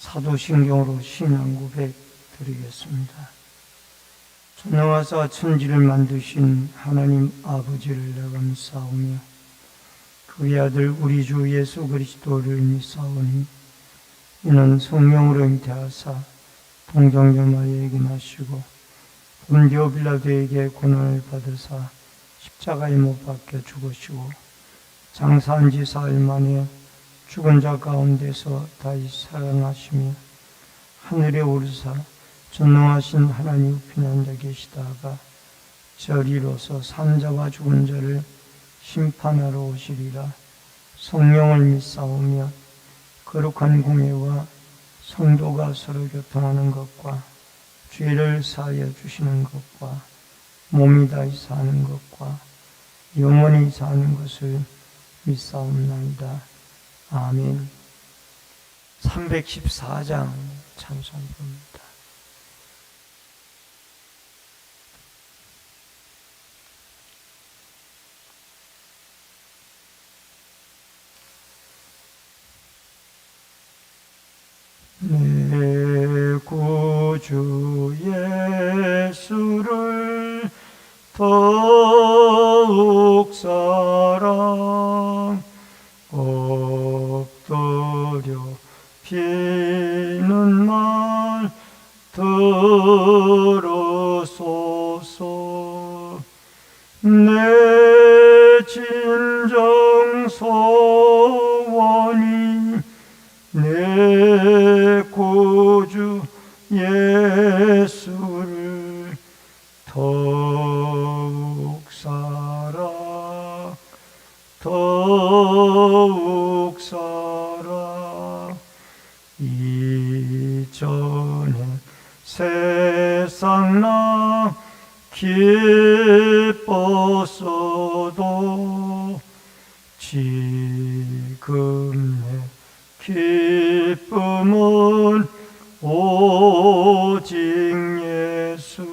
사도신경으로 신앙 고백 드리겠습니다. 전능하사 천지를 만드신 하나님 아버지를 내가 믿사오며 그의 아들 우리 주 예수 그리스도를 믿사오니 이는 성령으로 잉태하사 동정녀 마리아에게 나시고 본디오 빌라도에게 고난을 받으사 십자가에 못 박혀 죽으시고 장사한 지 사흘 만에 죽은 자 가운데서 다시 살아나시며 하늘에 오르사 전능하신 하나님 우편에 앉아 계시다가 저리로서 산자와 죽은 자를 심판하러 오시리라. 성령을 믿사오며 거룩한 공예와 성도가 서로 교통하는 것과 죄를 사하여 주시는 것과 몸이 다시 사는 것과 영원히 사는 것을 믿사옵나이다. 아멘. 314장 찬송부입니다. 내 구주 예수를 더욱 사랑 엎드려 비는 말 들으소서. 내 진정 소원이 내 구주 예수를 더욱 사랑 더욱 사랑. 이전에 세상 나 기뻤어도 지금 내 기쁨은 오직 예수.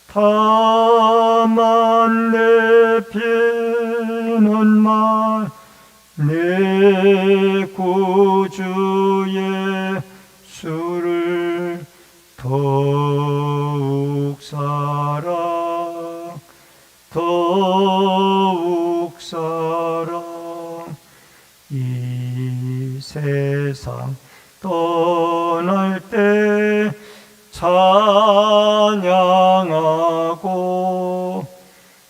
다만 내 피는 말 내 구주 예수를 더욱 사랑 더욱 사랑. 이 세상 떠날 때 찬양하고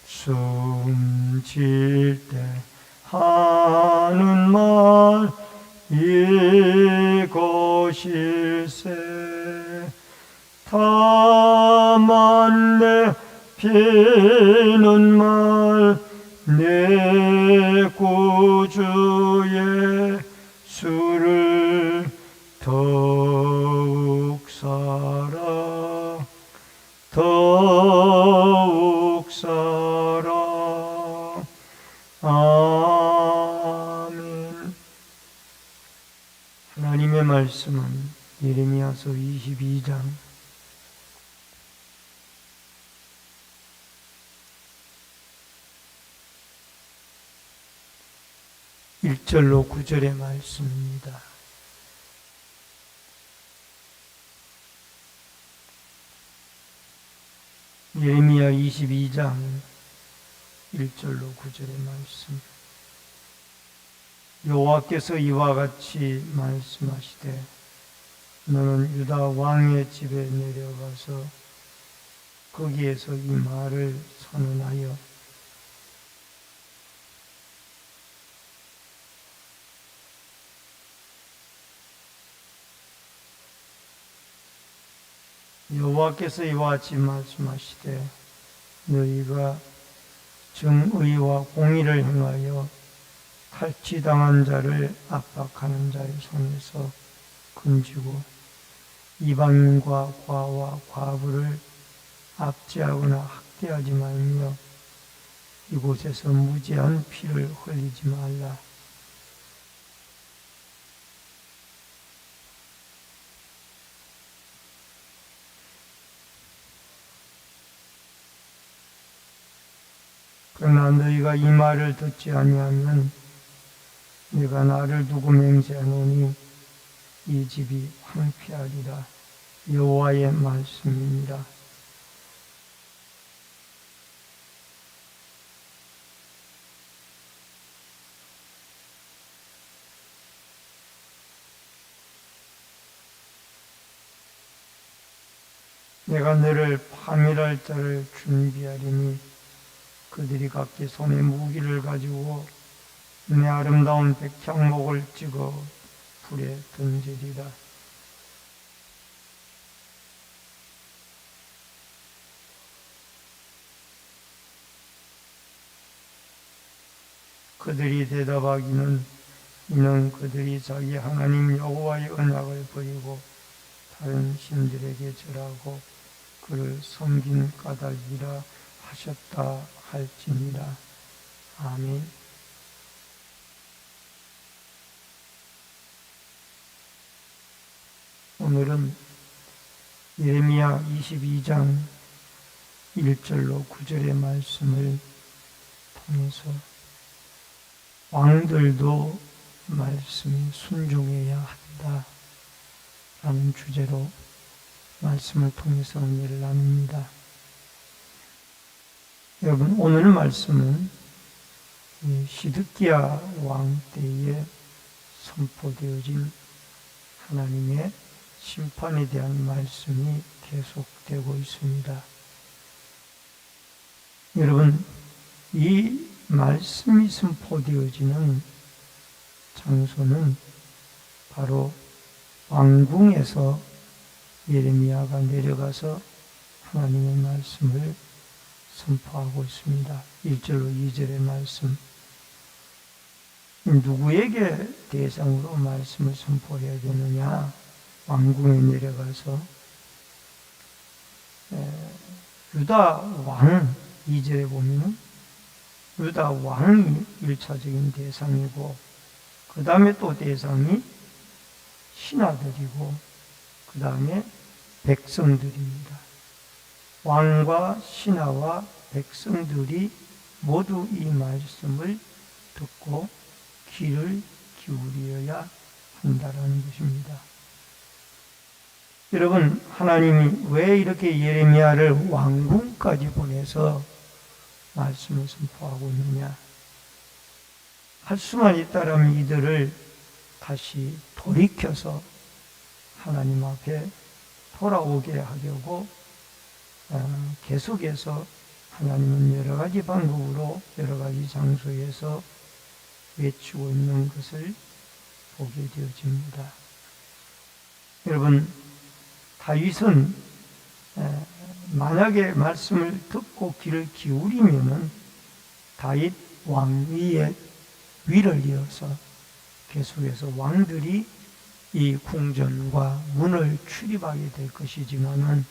숨질 때 하는 말 이것일세. 다만 내 피는 말 내 구주 예수를 더욱 사랑 더욱 사랑. 아멘. 하나님의 말씀은 예레미야서 22장 1절로 9절의 말씀입니다. 예레미야 22장 1절로 9절의 말씀. 여호와께서 이와 같이 말씀하시되 너는 유다 왕의 집에 내려가서 거기에서 이 말을 선언하여 여호와께서 이와 같이 말씀하시되 너희가 정의와 공의를 행하여 탈취당한 자를 압박하는 자의 손에서 건지고 이방인과 과와 과부를 압제하거나 학대하지 말며 이곳에서 무죄한 피를 흘리지 말라. 그러나 너희가 이 말을 듣지 아니하면 내가 나를 두고 맹세하노니 이 집이 황폐하리라. 여호와의 말씀입니다. 내가 너를 파멸할 자를 준비하리니 그들이 각기 손에 무기를 가지고 내 아름다운 백향목을 찍어 불에 던지리라. 그들이 대답하기는 이는 그들이 자기 하나님 여호와의 언약을 버리고 다른 신들에게 절하고 그를 섬긴 까닭이라 하셨다 할지니라. 아멘. 오늘은 예레미야 22장 1절로 9절의 말씀을 통해서 왕들도 말씀에 순종해야 한다 라는 주제로 말씀을 통해서 은혜를 나눕니다. 여러분, 오늘 말씀은 시드기야 왕 때에 선포되어진 하나님의 심판에 대한 말씀이 계속되고 있습니다. 여러분, 이 말씀이 선포되어지는 장소는 바로 왕궁에서 예레미야가 내려가서 하나님의 말씀을 선포하고 있습니다. 1절로 2절의 말씀. 누구에게 대상으로 말씀을 선포해야 되느냐? 왕궁에 내려가서 유다 왕 2절에 보면 유다 왕이 1차적인 대상이고 그 다음에 또 대상이 신하들이고 그 다음에 백성들입니다. 왕과 신하와 백성들이 모두 이 말씀을 듣고 귀를 기울여야 한다는 것입니다. 여러분, 하나님이 왜 이렇게 예레미야를 왕궁까지 보내서 말씀을 선포하고 있느냐? 할 수만 있다면 이들을 다시 돌이켜서 하나님 앞에 돌아오게 하려고 계속해서 하나님은 여러 가지 방법으로 여러 가지 장소에서 외치고 있는 것을 보게 되어집니다. 여러분, 다윗은 만약에 말씀을 듣고 귀를 기울이면은 다윗 왕위의 위를 이어서 계속해서 왕들이 이 궁전과 문을 출입하게 될 것이지만은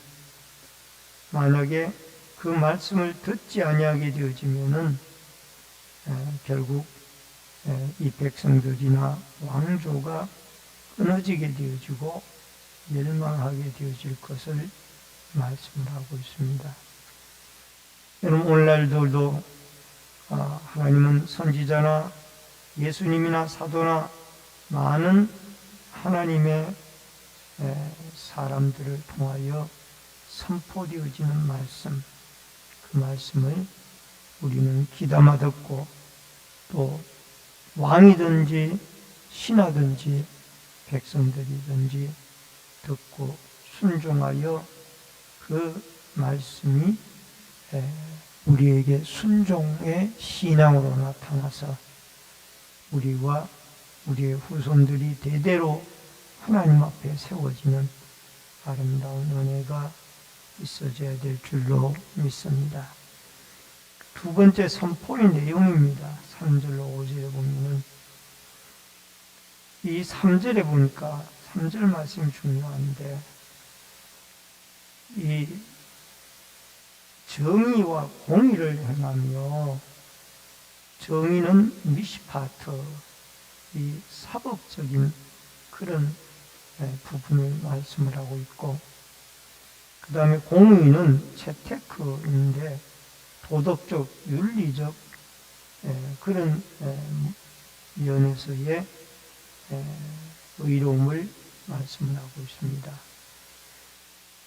만약에 그 말씀을 듣지 아니하게 되어지면은 결국 이 백성들이나 왕조가 끊어지게 되어지고 멸망하게 되어질 것을 말씀을 하고 있습니다. 여러분, 오늘날도 하나님은 선지자나 예수님이나 사도나 많은 하나님의 사람들을 통하여 선포되어지는 말씀, 그 말씀을 우리는 귀담아 듣고 또 왕이든지 신하든지 백성들이든지 듣고 순종하여 그 말씀이 우리에게 순종의 신앙으로 나타나서 우리와 우리의 후손들이 대대로 하나님 앞에 세워지는 아름다운 은혜가 있어져야 될 줄로 믿습니다. 두 번째 선포의 내용입니다. 3절로 5절에 보면은 이 3절에 보니까 3절 말씀이 중요한데 이 정의와 공의를 행하며 정의는 미시파트 이 사법적인 그런 부분을 말씀을 하고 있고 그 다음에 공의는 채테크인데 도덕적, 윤리적 그런 면에서의 의로움을 말씀을 하고 있습니다.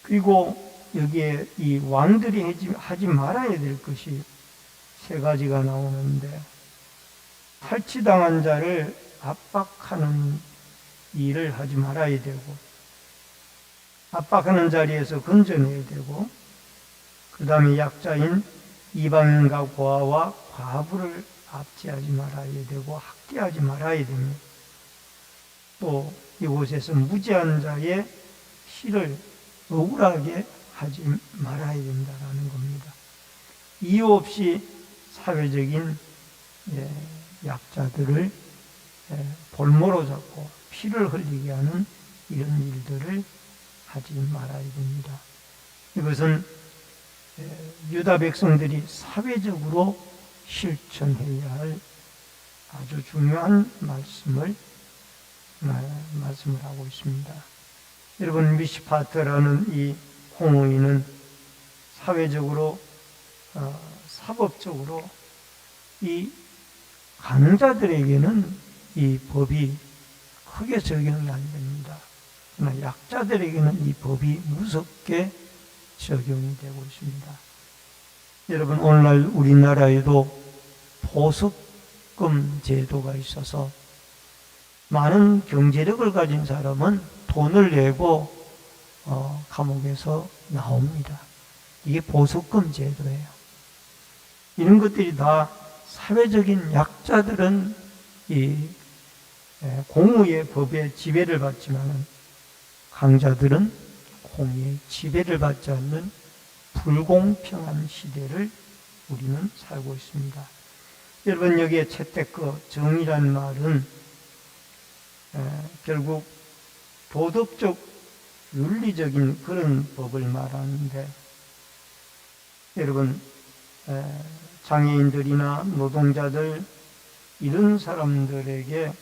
그리고 여기에 이 왕들이 하지 말아야 될 것이 세 가지가 나오는데, 탈취당한 자를 압박하는 일을 하지 말아야 되고, 압박하는 자리에서 건져내야 되고, 그 다음에 약자인 이방인과 고아와 과부를 압제하지 말아야 되고 학대하지 말아야 되며, 또 이곳에서 무지한 자의 시를 억울하게 하지 말아야 된다는 겁니다. 이유 없이 사회적인 약자들을 볼모로 잡고 피를 흘리게 하는 이런 일들을 하지 말아야 됩니다. 이것은 유다 백성들이 사회적으로 실천해야 할 아주 중요한 말씀을 하고 있습니다. 여러분, 미시파트라는 이 공의는 사회적으로 사법적으로 이 강자들에게는 이 법이 크게 적용이 안 됩니다. 그러나 약자들에게는 이 법이 무섭게 적용이 되고 있습니다. 여러분, 오늘날 우리나라에도 보석금 제도가 있어서 많은 경제력을 가진 사람은 돈을 내고 감옥에서 나옵니다. 이게 보석금 제도예요. 이런 것들이 다 사회적인 약자들은 이 공의의 법의 지배를 받지만 강자들은 공의의 지배를 받지 않는 불공평한 시대를 우리는 살고 있습니다. 여러분, 여기에 채택거 정의란 말은 결국 도덕적 윤리적인 그런 법을 말하는데, 여러분, 장애인들이나 노동자들 이런 사람들에게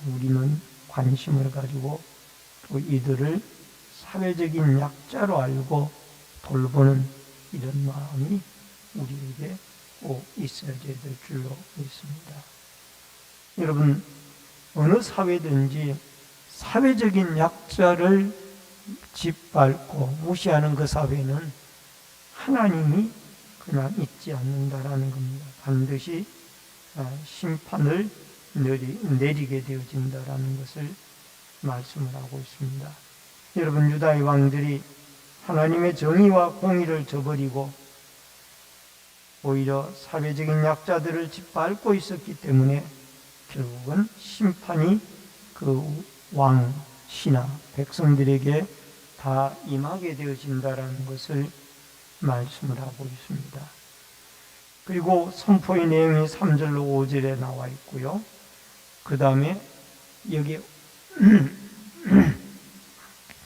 우리는 관심을 가지고 또 이들을 사회적인 약자로 알고 돌보는 이런 마음이 우리에게 꼭 있어야 될 줄로 믿습니다. 여러분, 어느 사회든지 사회적인 약자를 짓밟고 무시하는 그 사회는 하나님이 그냥 있지 않는다라는 겁니다. 반드시 심판을 내리게 되어진다라는 것을 말씀을 하고 있습니다. 여러분, 유다의 왕들이 하나님의 정의와 공의를 저버리고 오히려 사회적인 약자들을 짓밟고 있었기 때문에 결국은 심판이 그 왕, 신하, 백성들에게 다 임하게 되어진다라는 것을 말씀을 하고 있습니다. 그리고 선포의 내용이 3절로 5절에 나와 있고요. 그 다음에 여기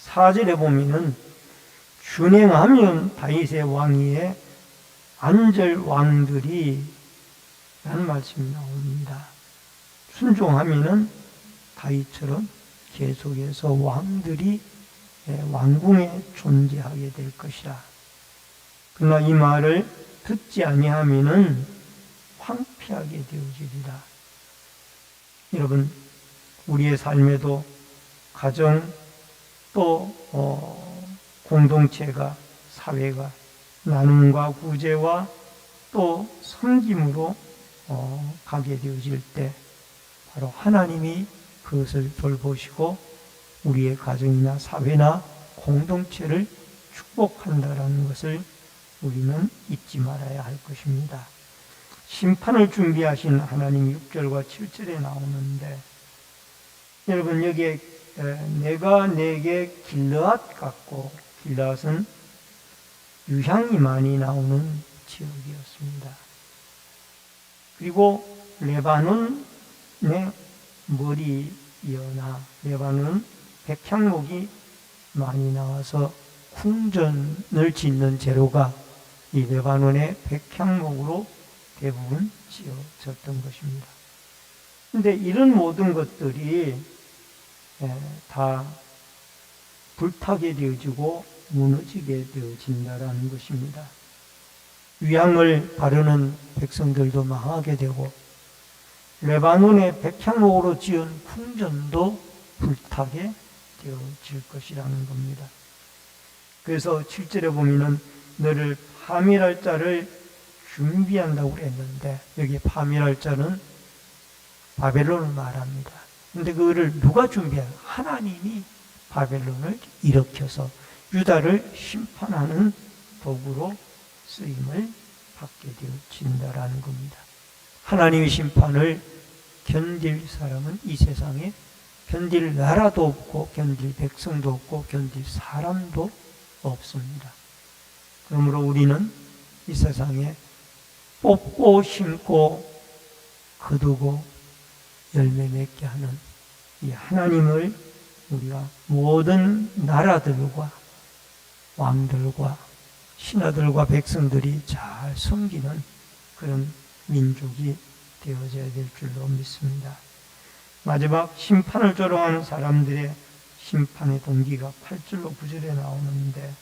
4절에 보면은 준행하면 다윗의 왕위에 앉을 왕들이 라는 말씀이 나옵니다. 순종하면은 다윗처럼 계속해서 왕들이 왕궁에 존재하게 될 것이라. 그러나 이 말을 듣지 아니하면은 황폐하게 되어지리라. 여러분, 우리의 삶에도 가정 또 공동체가, 사회가 나눔과 구제와 또 섬김으로 가게 되어질 때 바로 하나님이 그것을 돌보시고 우리의 가정이나 사회나 공동체를 축복한다라는 것을 우리는 잊지 말아야 할 것입니다. 심판을 준비하신 하나님이 6절과 7절에 나오는데, 여러분, 여기에 내가 내게 길르앗 같고, 길르앗은 유향이 많이 나오는 지역이었습니다. 그리고 레바논의 머리이어나 레바논은 백향목이 많이 나와서 궁전을 짓는 재료가 이 레바논의 백향목으로 대부분 지어졌던 것입니다. 그런데 이런 모든 것들이 다 불타게 되어지고 무너지게 되어진다라는 것입니다. 위향을 바르는 백성들도 망하게 되고 레바논의 백향목으로 지은 궁전도 불타게 되어질 것이라는 겁니다. 그래서 7절에 보면은 너를 파멸할 자를 준비한다고 그랬는데, 여기 파멸할 자는 바벨론을 말합니다. 근데 그거를 누가 준비해요? 하나님이 바벨론을 일으켜서 유다를 심판하는 도구로 쓰임을 받게 되어진다라는 겁니다. 하나님의 심판을 견딜 사람은 이 세상에 견딜 나라도 없고 견딜 백성도 없고 견딜 사람도 없습니다. 그러므로 우리는 이 세상에 뽑고 심고 거두고 열매 맺게 하는 이 하나님을 우리가 모든 나라들과 왕들과 신하들과 백성들이 잘 섬기는 그런 민족이 되어져야 될 줄로 믿습니다. 마지막 심판을 조롱하는 사람들의 심판의 동기가 8절로 9절에 나오는데,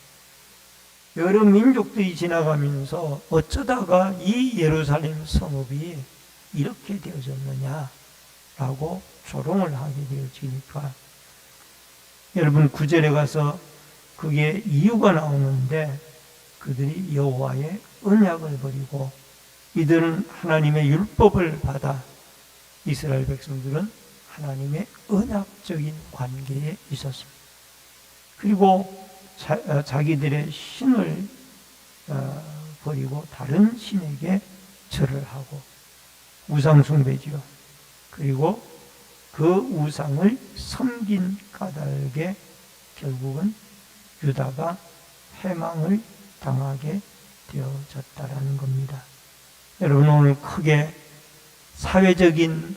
여러 민족들이 지나가면서 어쩌다가 이 예루살렘 성읍이 이렇게 되어졌느냐라고 조롱을 하게 되어지니까, 여러분 9절에 가서 그게 이유가 나오는데, 그들이 여호와의 언약을 버리고 이들은 하나님의 율법을 받아, 이스라엘 백성들은 하나님의 언약적인 관계에 있었습니다. 그리고 자기들의 신을 버리고 다른 신에게 절을 하고 우상 숭배지요. 그리고 그 우상을 섬긴 까닭에 결국은 유다가 패망을 당하게 되어졌다라는 겁니다. 여러분, 오늘 크게 사회적인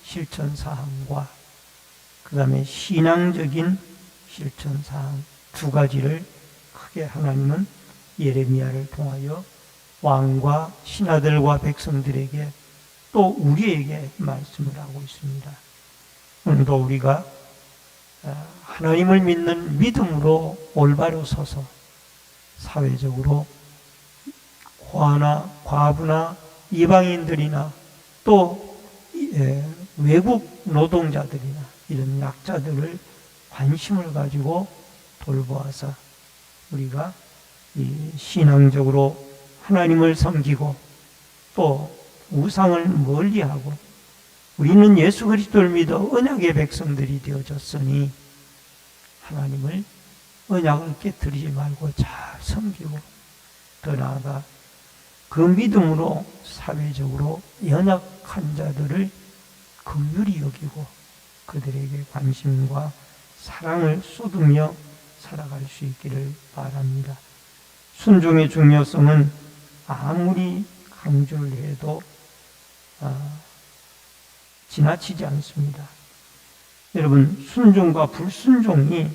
실천사항과 그 다음에 신앙적인 실천사항 두 가지를 크게 하나님은 예레미야를 통하여 왕과 신하들과 백성들에게 또 우리에게 말씀을 하고 있습니다. 오늘도 우리가 하나님을 믿는 믿음으로 올바로 서서 사회적으로 과부나 이방인들이나 또 외국 노동자들이나 이런 약자들을 관심을 가지고 돌보아서 우리가 신앙적으로 하나님을 섬기고 또 우상을 멀리하고, 우리는 예수 그리스도를 믿어 언약의 백성들이 되어졌으니 하나님을 언약을 깨뜨리지 말고 잘 섬기고, 더 나아가 그 믿음으로 사회적으로 연약한 자들을 긍휼히 여기고 그들에게 관심과 사랑을 쏟으며 살아갈 수 있기를 바랍니다. 순종의 중요성은 아무리 강조를 해도 지나치지 않습니다. 여러분, 순종과 불순종이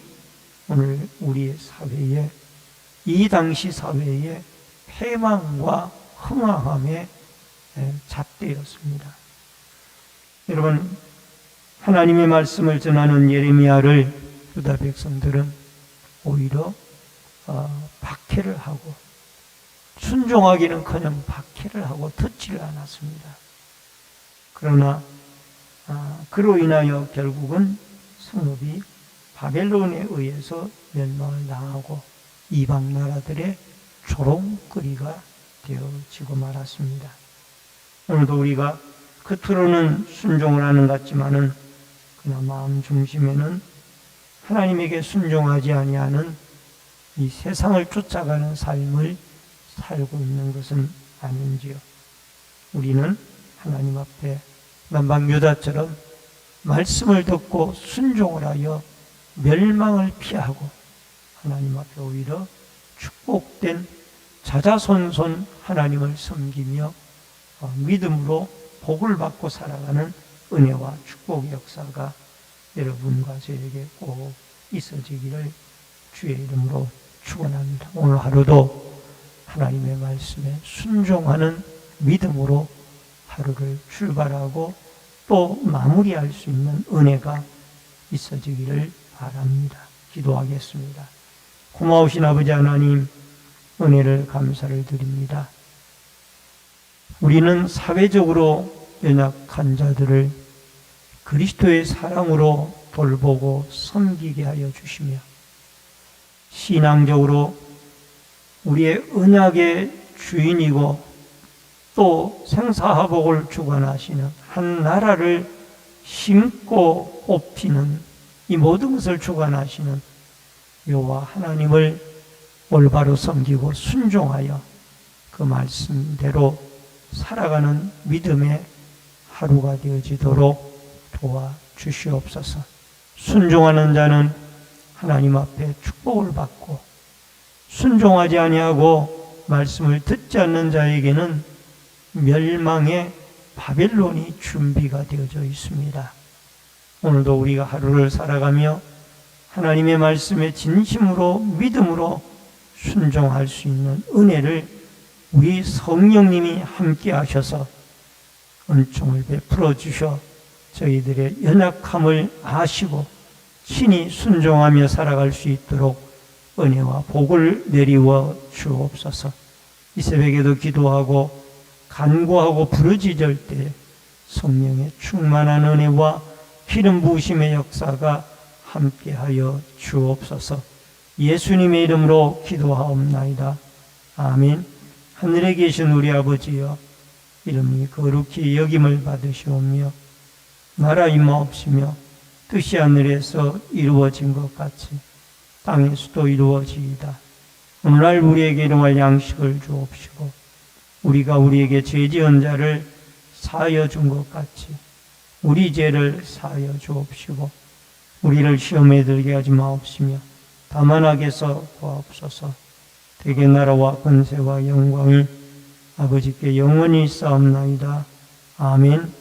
오늘 우리의 사회에, 이 당시 사회의 패망과 흥황함의 잣대였습니다. 여러분, 하나님의 말씀을 전하는 예레미야를 유다 백성들은 오히려 박해를 하고, 순종하기는커녕 박해를 하고 듣지를 않았습니다. 그러나 그로 인하여 결국은 성읍이 바벨론에 의해서 멸망을 당하고 이방 나라들의 조롱거리가 되어지고 말았습니다. 오늘도 우리가 겉으로는 순종을 하는 것 같지만은 그러나 마음 중심에는 하나님에게 순종하지 아니하는 이 세상을 쫓아가는 삶을 살고 있는 것은 아닌지요. 우리는 하나님 앞에 남방 유다처럼 말씀을 듣고 순종을 하여 멸망을 피하고 하나님 앞에 오히려 축복된 자자손손 하나님을 섬기며 믿음으로 복을 받고 살아가는 은혜와 축복의 역사가 여러분과 저에게 꼭 있어지기를 주의 이름으로 축원합니다. 오늘 하루도 하나님의 말씀에 순종하는 믿음으로 하루를 출발하고 또 마무리할 수 있는 은혜가 있어지기를 바랍니다. 기도하겠습니다. 고마우신 아버지 하나님, 은혜를 감사를 드립니다. 우리는 사회적으로 연약한 자들을 그리스도의 사랑으로 돌보고 섬기게 하여 주시며 신앙적으로 우리의 언약의 주인이고 또 생사화복을 주관하시는 한 나라를 심고 뽑히는 이 모든 것을 주관하시는 여호와 하나님을 올바로 섬기고 순종하여 그 말씀대로 살아가는 믿음의 하루가 되어지도록 도와주시옵소서. 순종하는 자는 하나님 앞에 축복을 받고 순종하지 아니하고 말씀을 듣지 않는 자에게는 멸망의 바벨론이 준비가 되어져 있습니다. 오늘도 우리가 하루를 살아가며 하나님의 말씀에 진심으로 믿음으로 순종할 수 있는 은혜를 우리 성령님이 함께 하셔서 은총을 베풀어 주셔 저희들의 연약함을 아시고 친히 순종하며 살아갈 수 있도록 은혜와 복을 내리워 주옵소서. 이 새벽에도 기도하고 간구하고 부르짖을 때 성령의 충만한 은혜와 기름 부으심의 역사가 함께하여 주옵소서. 예수님의 이름으로 기도하옵나이다. 아멘. 하늘에 계신 우리 아버지여, 이름이 거룩히 여김을 받으시오며 나라 임하옵시며 뜻이 하늘에서 이루어진 것 같이 땅에서도 이루어지이다. 오늘날 우리에게 일용할 양식을 주옵시고 우리가 우리에게 죄 지은 자를 사하여 준 것 같이 우리 죄를 사하여 주옵시고 우리를 시험에 들게 하지 마옵시며 다만 악에서 구하옵소서. 대개 나라와 권세와 영광이 아버지께 영원히 쌓옵나이다. 아멘.